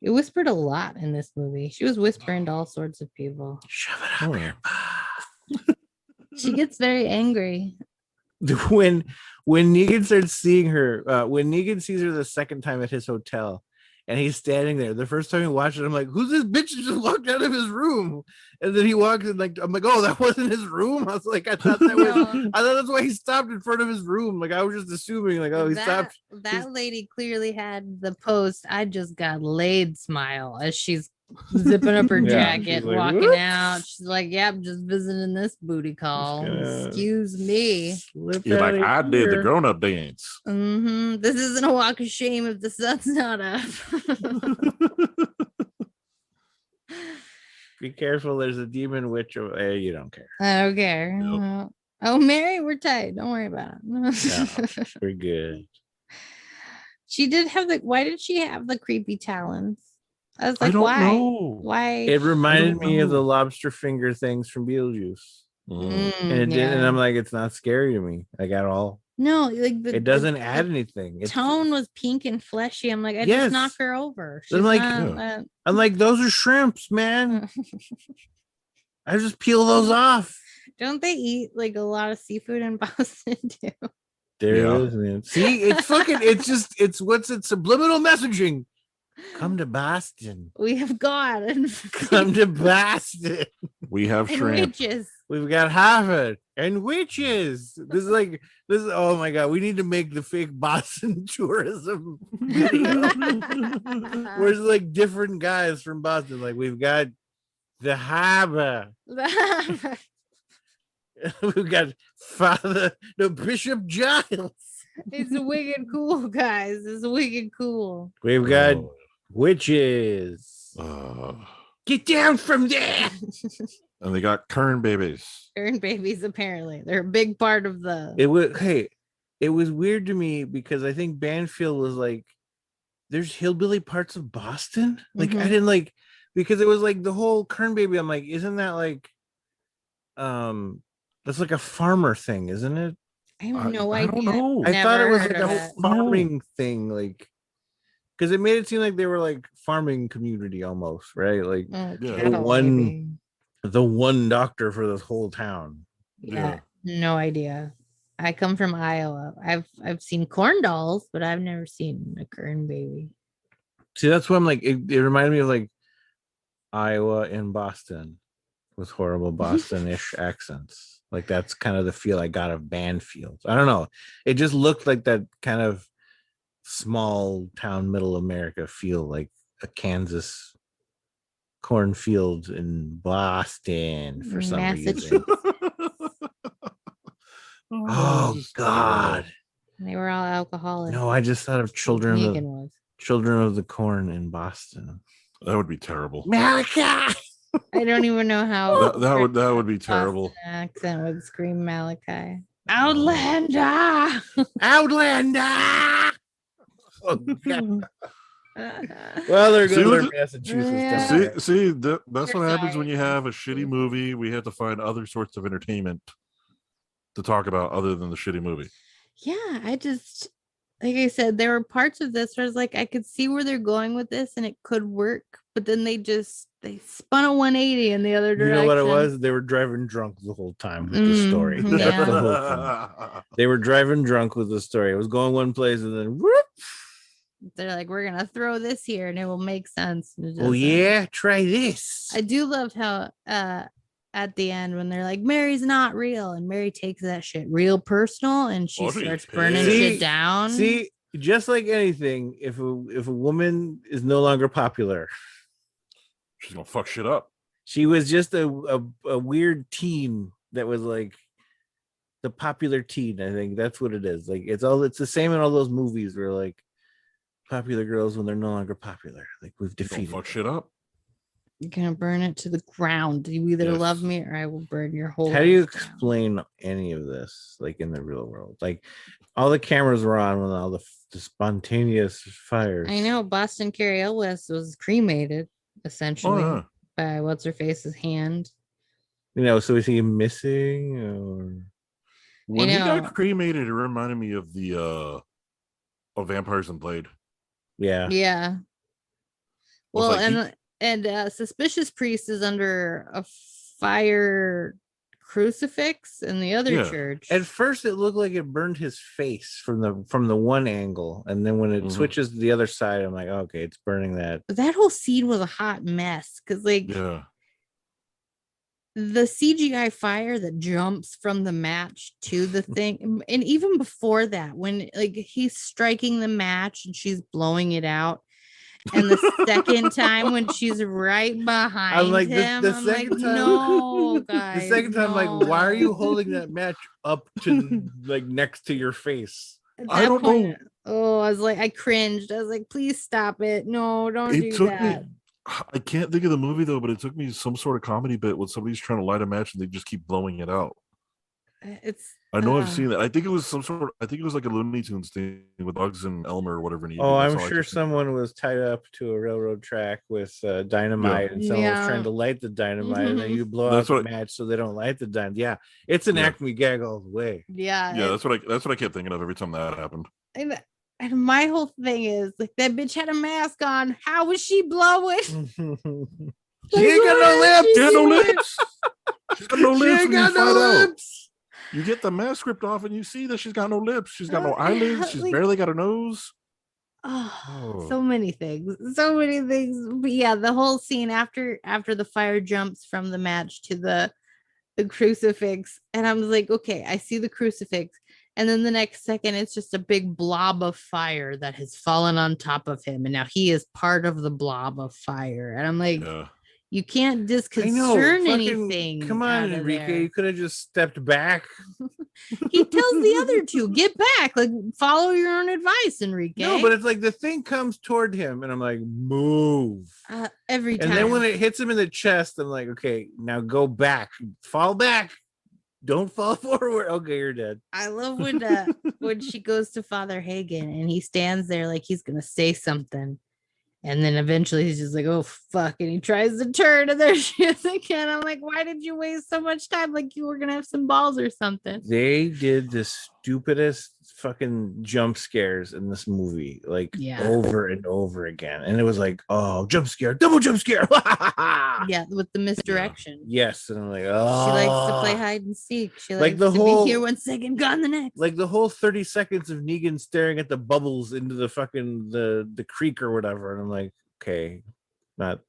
It whispered a lot in this movie. She was whispering to all sorts of people. Shove it Oh, up yeah. your butt. She gets very angry. when Negan starts seeing her, when Negan sees her the second time at his hotel, and he's standing there. The first time we watched it, I'm like, who's this bitch that just walked out of his room? And then he walks in, like, I'm like, oh, that wasn't his room. I was like, I thought that was No. I thought that's why he stopped in front of his room. Like, I was just assuming, like, oh, he stopped. That lady clearly had the post "I just got laid" smile as she's zipping up her Yeah, she's jacket, like, walking "Whoops." out. She's like, "Yep, just visiting this booty call." gonna- Excuse me. Slip You're like, outta I did the here. grown-up dance. This isn't a walk of shame if the sun's not up. Be careful. There's a demon witch. You don't care. I don't care. Yep. Oh, Mary, we're tight. Don't worry about it. We're good. She did have why did she have the creepy talons? I was I like, don't why? know. Why? It reminded me of know. the lobster finger things from Beetlejuice. And it did, and yeah. I'm like, it's not scary to me. Like at all. No, like It doesn't add anything. It's tone was pink and fleshy. I'm like, I Yes. just knock her over. She's I'm like, not, I'm like, those are shrimps, man. I just peel those off. don't they eat like a lot of seafood in Boston too? There Yeah. it is, man. See, it's fucking, it's subliminal messaging. Come to Boston. We have God and, Come to Boston. We have and shrimp. witches. We've got Harvard and witches. This is oh my god. We need to make the fake Boston tourism video. Where it's like different guys from Boston. Like we've got the harbor. We've got Bishop Giles. It's wicked cool, guys. It's wicked cool. We've got witches. Uh, Get down from there. and they got kern babies. Kern babies, apparently. They're a big part of the It was weird to me because I think Banfield was like, there's hillbilly parts of Boston. Like I didn't like, because it was like the whole Kern baby. I'm like, isn't that like, that's like a farmer thing, isn't it? I have no I idea. don't know. I thought it was Never like heard a of whole it. farming thing, like, because it made it seem like they were like farming community almost, right? Like Oh, Yeah. cattle, one- maybe. the one doctor for this whole town. Yeah, no idea. I come from Iowa. I've seen corn dolls, but I've never seen a kern baby. See, that's what I'm like. It reminded me of like Iowa and Boston with horrible Boston-ish accents. Like that's kind of the feel I got of Banfield. I don't know. It just looked like that kind of small town, middle America feel, like a Kansas cornfield in Boston for some reason. Oh God! They were all alcoholics. No, I just thought of children Negan of the corn in Boston. That would be terrible. Malachi. I don't even know how That would be terrible. Boston accent would scream Malachi. Outlander. Outlander. Oh, God. Well, they're See, good. look They're at- Massachusetts. Yeah. down See, there. that's We're what happens sorry. when you have a shitty movie. We have to find other sorts of entertainment to talk about other than the shitty movie. Yeah, I just, like I said, there were parts of this where I was like, I could see where they're going with this and it could work, but then they spun a 180 in the other You direction. know what it was? They were driving drunk the whole time with the story. Mhm, That's yeah. the whole thing. They were driving drunk with the story. It was going one place and then whoop. They're like, we're gonna throw this here and it will make sense. And it Oh doesn't. yeah, try this. I do love how at the end when they're like, Mary's not real, and Mary takes that shit real personal and she Oh, she's starts burning pissed. shit down. See, just like anything, if a woman is no longer popular, She's gonna fuck shit up. she was just a weird teen that was like the popular teen. I think that's what it is. Like it's the same in all those movies where like popular girls when they're no longer popular. Like we've She's gonna defeated. fuck shit up. You're gonna burn it to the ground. You either Yes. love me or I will burn your whole How do you house down. explain any of this like in the real world? Like all the cameras were on when all the spontaneous fires. I know Boston Carrie Elwes was cremated essentially Oh, yeah. by what's her face's hand. You know, so is he missing or When he know. got cremated, it reminded me of the of Vampires and Blade. yeah. Yeah. Was Well, like and Suspicious Priest is under a fire crucifix in the other Yeah. church. At first, it looked like it burned his face from the one angle, and then when it switches to the other side, I'm like, okay, it's burning that. That whole scene was a hot mess because, like, Yeah. the CGI fire that jumps from the match to the thing, and even before that, when like he's striking the match and she's blowing it out, and the second time when she's right behind I'm like, him, the I'm like, second time, no, guys. the second time, like, why are you holding no. that match up to like next to your face? At I that don't point, know. oh, I was like, I cringed. I was like, please stop it. No, don't It do took that. me. I can't think of the movie though, but it took me some sort of comedy bit when somebody's trying to light a match and they just keep blowing it out. It's. I know I've seen that. I think it was some sort of. I think it was like a Looney Tunes thing with Bugs and Elmer or whatever. Oh, I'm sure someone was tied up to a railroad track with dynamite, and someone was trying to light the dynamite, and then you blow out the match so they don't light the dynamite. Yeah, it's an Acme gag all the way. Yeah, that's what I kept thinking of every time that happened. And my whole thing is like that bitch had a mask on. How was she blowing? She ain't got no lips. She got no lips. She's got no lips. She ain't got no lips. You get the mask ripped off and you see that she's got no lips. She's got no eyelids. She's barely got a nose. Oh, so many things. So many things. But yeah, the whole scene after the fire jumps from the match to the crucifix. And I was like, okay, I see the crucifix. And then the next second, it's just a big blob of fire that has fallen on top of him. And now he is part of the blob of fire. And I'm like, you can't disconcern anything. Come on, Enrique. There. You could have just stepped back. He tells the other two, get back. Like, follow your own advice, Enrique. No, but it's like the thing comes toward him, and I'm like, move. Every time. And then when it hits him in the chest, I'm like, okay, now go back. Fall back. Don't fall forward. Okay, you're dead. I love when she goes to Father Hagen and he stands there like he's gonna say something, and then eventually he's just like, "Oh fuck!" and he tries to turn, and there she is again. I'm like, "Why did you waste so much time? Like you were gonna have some balls or something." They did the stupidest fucking jump scares in this movie, like over and over again, and it was like, "Oh, jump scare, double jump scare!" Yeah, with the misdirection. Yes, and I'm like, oh, she likes to play hide and seek. She like likes the to whole be here 1 second, gone the next. Like the whole 30 seconds of Negan staring at the bubbles into the fucking the creek or whatever, and I'm like, okay, not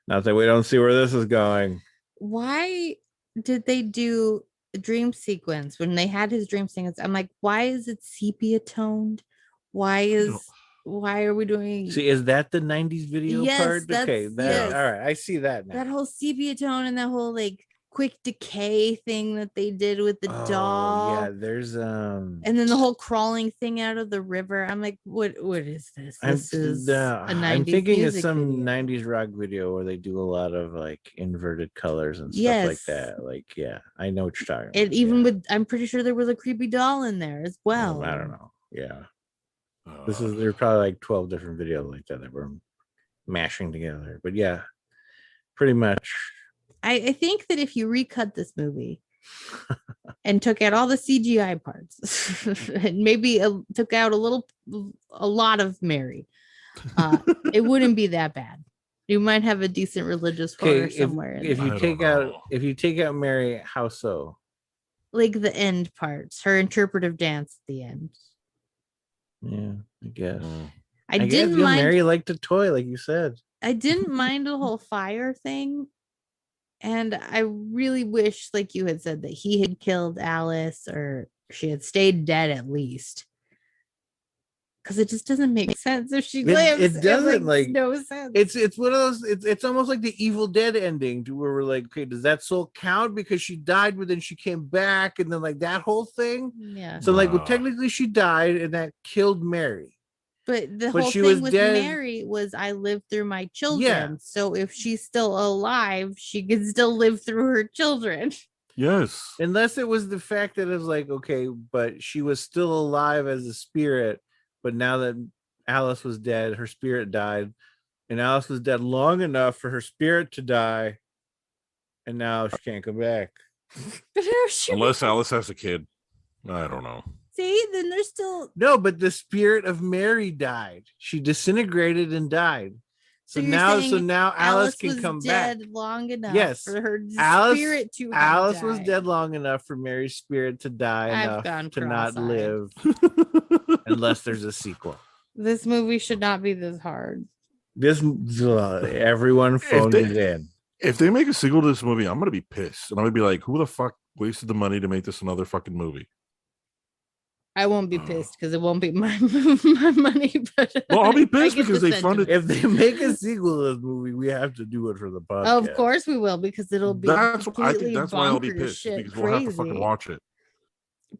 that we don't see where this is going. Why did they do a dream sequence when they had his dream sequence? I'm like, why is it sepia toned? Why are we doing? See, is that the 90s video part? Okay, that all right, I see that now. That whole sepia tone and that whole like quick decay thing that they did with the doll. Yeah, there's and then the whole crawling thing out of the river. I'm like, what is this? This is a 90s I'm thinking of some video. 90s rock video where they do a lot of like inverted colors and stuff like that. Like, yeah, I know what you're talking about. And even with, I'm pretty sure there was a creepy doll in there as well. I don't know. Yeah. There's probably like 12 different videos like that we're mashing together. But yeah, pretty much. I think that if you recut this movie and took out all the CGI parts and maybe took out a lot of Mary, it wouldn't be that bad. You might have a decent religious horror somewhere. If you take out Mary, how so? Like the end parts, her interpretive dance at the end. Yeah, I guess. I didn't mind. Mary liked a toy, like you said. I didn't mind the whole fire thing. And I really wish, like you had said, that he had killed Alice or she had stayed dead at least. Because it just doesn't make sense if she lives. It doesn't like no sense. It's one of those. It's almost like the Evil Dead ending, to where we're like, okay, does that soul count because she died, but then she came back, and then like that whole thing. Yeah. So like, well, technically she died, and that killed Mary. But the whole thing with Mary was, I lived through my children. Yeah. So if she's still alive, she can still live through her children. Yes. Unless it was the fact that it was like, okay, but she was still alive as a spirit. But now that Alice was dead, her spirit died. And Alice was dead long enough for her spirit to die. And now she can't come back. Unless Alice has a kid. I don't know. See, then there's still... No, but the spirit of Mary died. She disintegrated and died. So you're now saying Alice can was come back. dead long enough Yes. for her Alice spirit to have Alice was died. dead long enough for Mary's spirit to die I've enough gone to not cross-eyed. live unless there's a sequel. This movie should not be this hard. This everyone phoned it in. If they make a sequel to this movie, I'm gonna be pissed, and I'm gonna be like, "Who the fuck wasted the money to make this another fucking movie?" I won't be pissed because it won't be my money. But Well, I'll be I pissed get because the they funded. sentiment. If they make a sequel to this movie, we have to do it for the podcast. Of course we will, because it'll be I completely think that's why I'll be bonkers pissed shit, because we'll have to fucking crazy. watch it.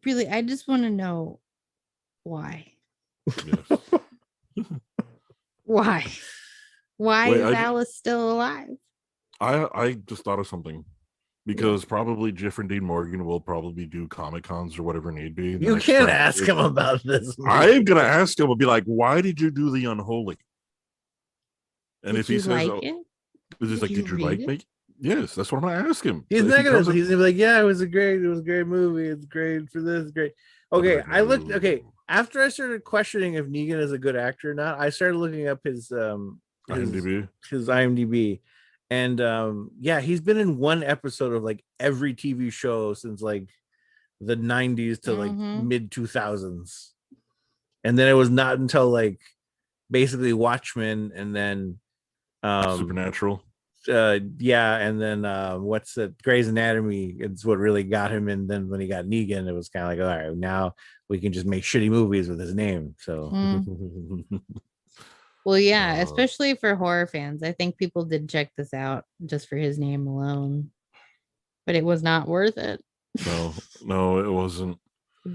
Really, I just want to know why. Yes. Why? Why Wait, is Alice still alive? I just thought of something. Because probably Jeffrey Dean Morgan will probably do Comic Cons or whatever need be. You can't ask him about this. I'm gonna ask him. I'll be like, "Why did you do the Unholy?" And Did if he you says, like "Oh," it? is this like, Did you "Did you read like it? me?" Yes, that's what I'm gonna ask him. He's So if not he gonna. comes up- He's gonna be like, "Yeah, it was a great movie. It's great for this. Great." Okay, like, I looked. no. Okay, after I started questioning if Negan is a good actor or not, I started looking up his IMDb, and yeah, he's been in one episode of like every TV show since like the 90s to like mid 2000s, and then it was not until like basically Watchmen, and then Supernatural. Yeah, and then what's it, Grey's Anatomy, it's what really got him. And then when he got Negan, it was kind of like, all right, now we can just make shitty movies with his name. So Well, yeah, especially for horror fans. I think people did check this out just for his name alone, but it was not worth it. No, it wasn't.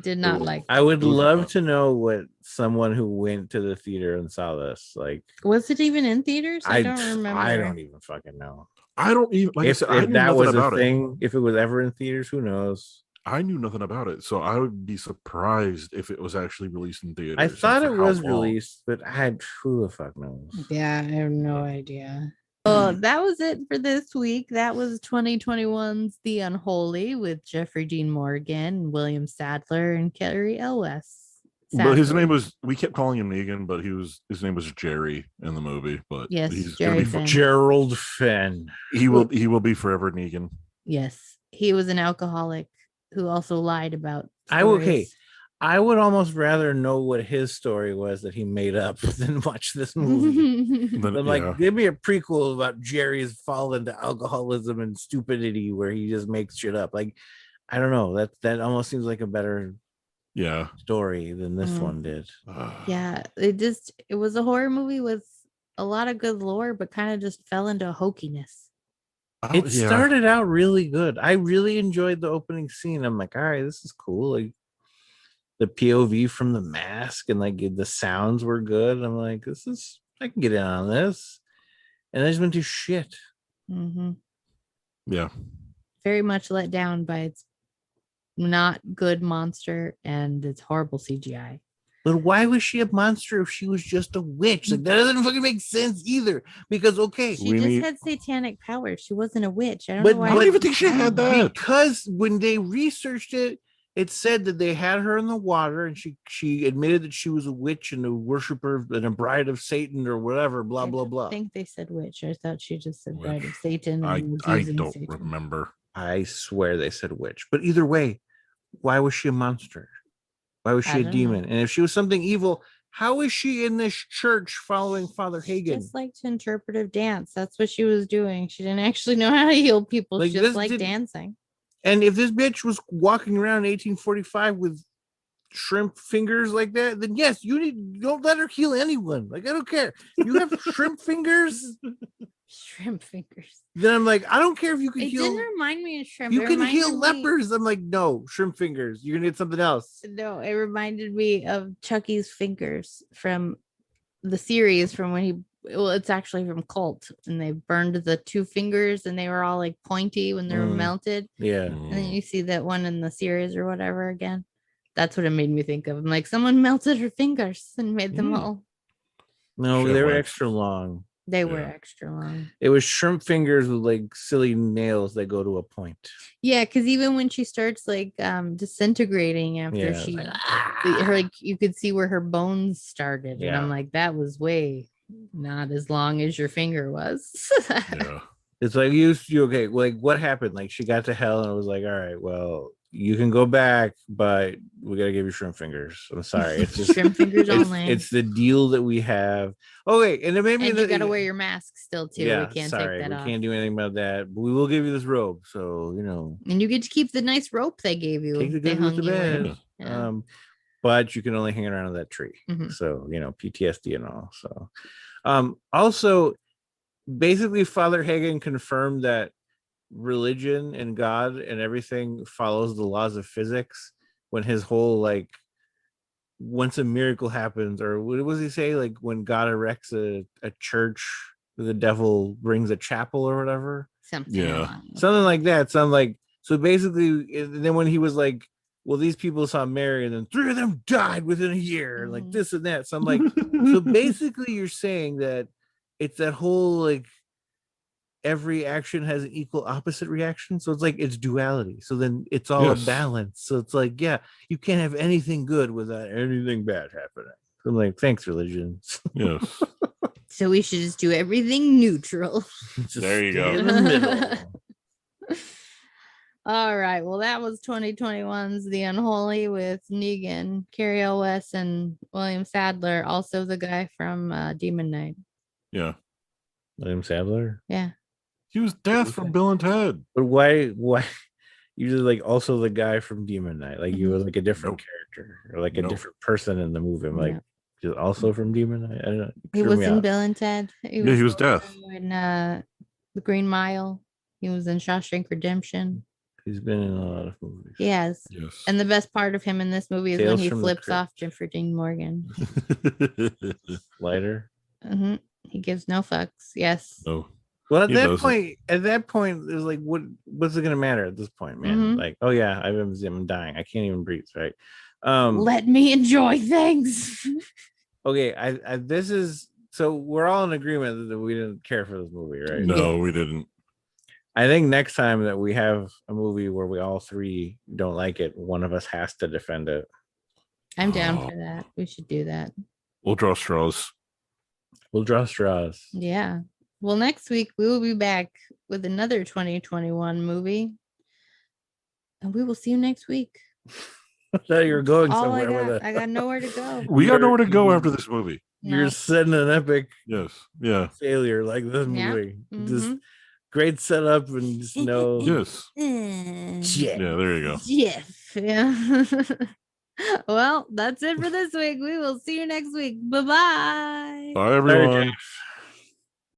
Did not like. I would love to know what someone who went to the theater and saw this, like, was it even in theaters? I don't remember. I don't even fucking know. I don't even, like if, I said, if I knew that nothing was about a thing, if it was ever in theaters, who knows? I knew nothing about it, so I would be surprised if it was actually released in theaters. I thought it was released, but who the fuck knows? Yeah, I have no idea. Well, that was it for this week. That was 2021's The Unholy with Jeffrey Dean Morgan, William Sadler, and Carrie Elwes. But his name was, we kept calling him Negan, but his name was Jerry in the movie. But yes, he's Jerry gonna be Gerald Fenn. He will be forever Negan. Yes, he was an alcoholic who also lied about stories. I would almost rather know what his story was that he made up than watch this movie. I'm like, give me a prequel about Jerry's fall into alcoholism and stupidity where he just makes shit up. Like, I don't know. That almost seems like a better story than this one did. Yeah, it was a horror movie with a lot of good lore, but kind of just fell into hokiness. It started out really good. I really enjoyed the opening scene. I'm like, all right, this is cool. Like, the POV from the mask and like the sounds were good. I'm like, I can get in on this. And I just went to shit. Mm-hmm. Yeah. Very much let down by its not good monster and its horrible CGI. But why was she a monster if she was just a witch? Like, that doesn't fucking make sense either. Because she had satanic powers. She wasn't a witch. I don't know why. I don't even think she had that. Because when they researched it, it said that they had her in the water, and she admitted that she was a witch and a worshiper and a bride of Satan or whatever, blah, blah, blah. I think they said witch. I thought she just said bride of Satan. I don't remember. I swear they said witch. But either way, why was she a monster? Why was she a demon? And if she was something evil, how is she in this church following Father Hagen? Just liked interpretive dance. That's what she was doing. She didn't actually know how to heal people. She just liked dancing. And if this bitch was walking around in 1845 with shrimp fingers like that, then yes, don't let her heal anyone. Like, I don't care. You have shrimp fingers. Shrimp fingers. Then I'm like, I don't care if you can heal. It didn't remind me of shrimp. You can heal lepers. I'm like, no, shrimp fingers. You're gonna get something else. No, it reminded me of Chucky's fingers from the series from when it's actually from Cult, and they burned the two fingers and they were all like pointy when they were melted. Yeah. And then you see that one in the series or whatever again. That's what it made me think of. I'm like, someone melted her fingers and made them all. No, they were extra long. They were extra long. It was shrimp fingers with like silly nails that go to a point. Yeah, because even when she starts like disintegrating after her, like, you could see where her bones started. And I'm like, that was way Not as long as your finger was. Yeah. It's like you okay, like what happened? Like she got to hell and it was like, all right, well, you can go back, but we gotta give you shrimp fingers. I'm sorry. It's just Shrimp fingers it's, only. it's the deal that we have. Okay, and then maybe And you gotta wear your mask still too. yeah, We can't sorry, take that we off. can't do anything about that. But we will give you this robe. So And you get to keep the nice rope they gave you. take the They good with hung the you in. bad. Yeah. But you can only hang around that tree. Mhm. So PTSD and all. So also basically Father Hagen confirmed that religion and God and everything follows the laws of physics when his whole like once a miracle happens, or what does he say, like when God erects a church, the devil brings a chapel or whatever, Yeah. something like that. Something like, so basically, and then when he was like, well, these people saw Mary and then 3 of them died within a year, like this and that. So I'm like, so basically you're saying that it's that whole like every action has an equal opposite reaction. So it's like it's duality. So then it's all Yes. a balance. So it's like, yeah, you can't have anything good without anything bad happening. So I'm like, thanks, religion. Yes. So we should just do everything neutral. Just There you stay go. in the middle. All right. Well, that was 2021's The Unholy with Negan, Carrie Elwes, and William Sadler, also the guy from Demon Knight. Yeah. William Sadler. Yeah. He was Death from Bill and Ted. But why usually like also the guy from Demon Knight, like you were like a different character or like a Nope. different person in the movie. I'm like, Yeah. just also from Demon Knight. I don't know. He was in Bill and Ted. He was Death. in The Green Mile. He was in Shawshank Redemption. He's been in a lot of movies. Yes. Yes. And the best part of him in this movie is Tales when he from the flips Crypt. off Jeffrey Dean Morgan. Lighter. He gives no fucks. Yes. No. Well, at He that doesn't. point, it was like, what's it gonna matter at this point, man? Mhm. Like, oh yeah, I'm dying. I can't even breathe, right? Let me enjoy things. Okay, this is so we're all in agreement that we didn't care for this movie, right? No, we didn't. I think next time that we have a movie where we all three don't like it, one of us has to defend it. I'm down Oh. for that. We should do that. We'll draw straws. We'll draw straws. Yeah. Well, next week we will be back with another 2021 movie. And we will see you next week. I thought you were going All I somewhere got, with I got nowhere to go. We got nowhere to go after this movie. You're No. setting an epic Yes. Yeah. failure like this Yeah. movie. Just Mhm. great setup and just no Yes. shit. Yeah, there you go. Jeff. Yeah. Well, that's it for this week. We will see you next week. Bye-bye. Bye, everyone. Jeff.